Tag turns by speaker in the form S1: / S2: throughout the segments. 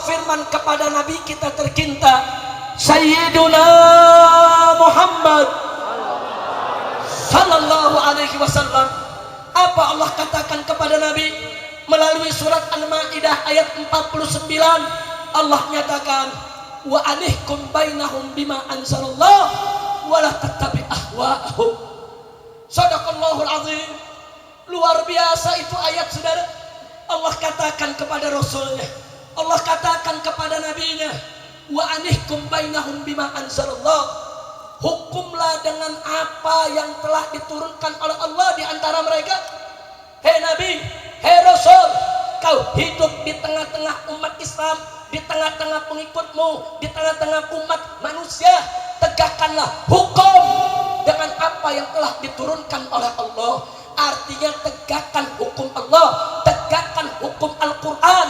S1: berfirman kepada Nabi kita tercinta Sayyiduna Muhammad sallallahu alaihi wasallam. Apa Allah katakan kepada Nabi melalui surat Al-Maidah ayat 49? Allah nyatakan wa anihkum bainahum bima anzalallah wa la tattabi ahwa'ahum. Shadaqallahul azim. Luar biasa itu ayat, saudara. Allah katakan kepada Rasulnya, Allah katakan kepada Nabinya, wa anihkum bainahum bima anzalallah. Hukumlah dengan apa yang telah diturunkan oleh Allah di antara mereka. Hei Nabi, hei Rasul, kau hidup di tengah-tengah umat Islam, di tengah-tengah pengikutmu, di tengah-tengah umat manusia. Tegakkanlah hukum dengan apa yang telah diturunkan oleh Allah. Artinya tegakkan hukum Allah, tegakkan hukum Al-Quran.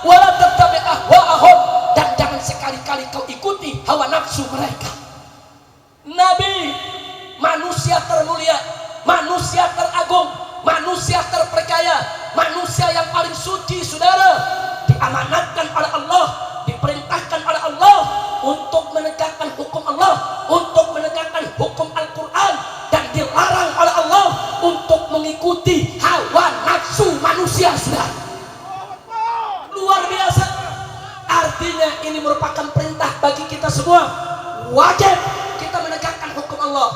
S1: Wala tattabi ahwa'ahum, dan jangan sekali-kali kau ikuti hawa nafsu mereka. Nabi, manusia termulia, manusia teragung, manusia terpercaya, manusia yang paling suci, saudara, diamanatkan oleh Allah, diperintahkan oleh Allah untuk menegakkan hukum Allah, untuk menegakkan hukum Al-Quran, dan dilarang oleh Allah untuk mengikuti hawa nafsu manusia, saudara. Luar biasa. Artinya ini merupakan perintah bagi kita semua. Wajib kita menegakkan hukum Allah,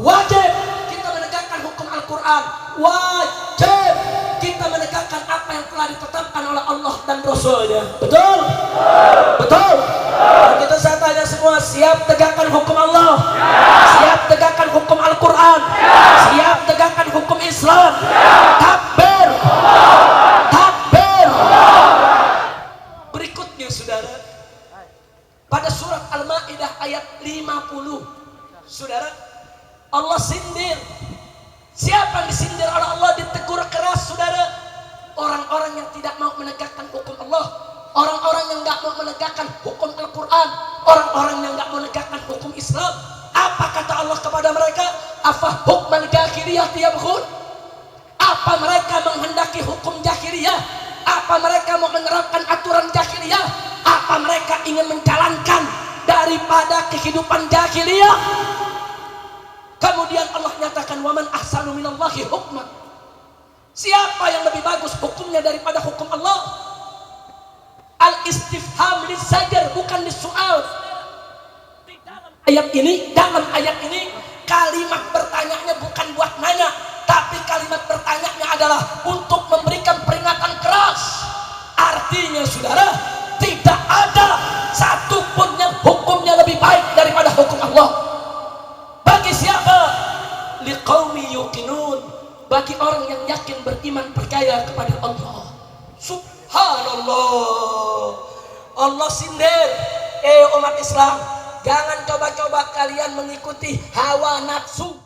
S1: wajib kita menegakkan hukum Al-Quran, wajib kita menegakkan apa yang telah ditetapkan oleh Allah dan Rasulnya. Betul? Betul? Dan kita saya tanya semua, siap tegakkan hukum Allah? Siap tegakkan hukum Al-Quran? Siap tegakkan hukum Islam? Takbir! Takbir! Berikutnya, saudara, pada surat Al-Maidah ayat 50, saudara, Allah sindir. Siapa yang disindir oleh Allah, ditegur keras, saudara? Orang-orang yang tidak mau menegakkan hukum Allah, orang-orang yang nggak mau menegakkan hukum Al-Quran, orang-orang yang nggak mau menegakkan hukum Islam. Apa kata Allah kepada mereka? Afa hukmal jahiliyah yabghun? Apa mereka menghendaki hukum jahiliyah? Apa mereka mau menerapkan aturan jahiliyah? Apa mereka ingin menjalankan daripada kehidupan jahiliyah? Kemudian Allah nyatakan, waman ahsanu minallahi hukman. Siapa yang lebih bagus hukumnya daripada hukum Allah? Al-istifham lizajar, bukan lisual. Dalam ayat ini kalimat bertanya bukan buat nanya, tapi kalimat bertanya adalah untuk memberikan peringatan keras. Artinya, saudara, tidak ada satupun yang hukumnya lebih baik daripada hukum Allah. Bagi siapa? Liqaumi yuqinun, bagi orang yang yakin, beriman, percaya kepada Allah. Subhanallah. Allah sindir, umat Islam, jangan coba-coba kalian mengikuti hawa nafsu.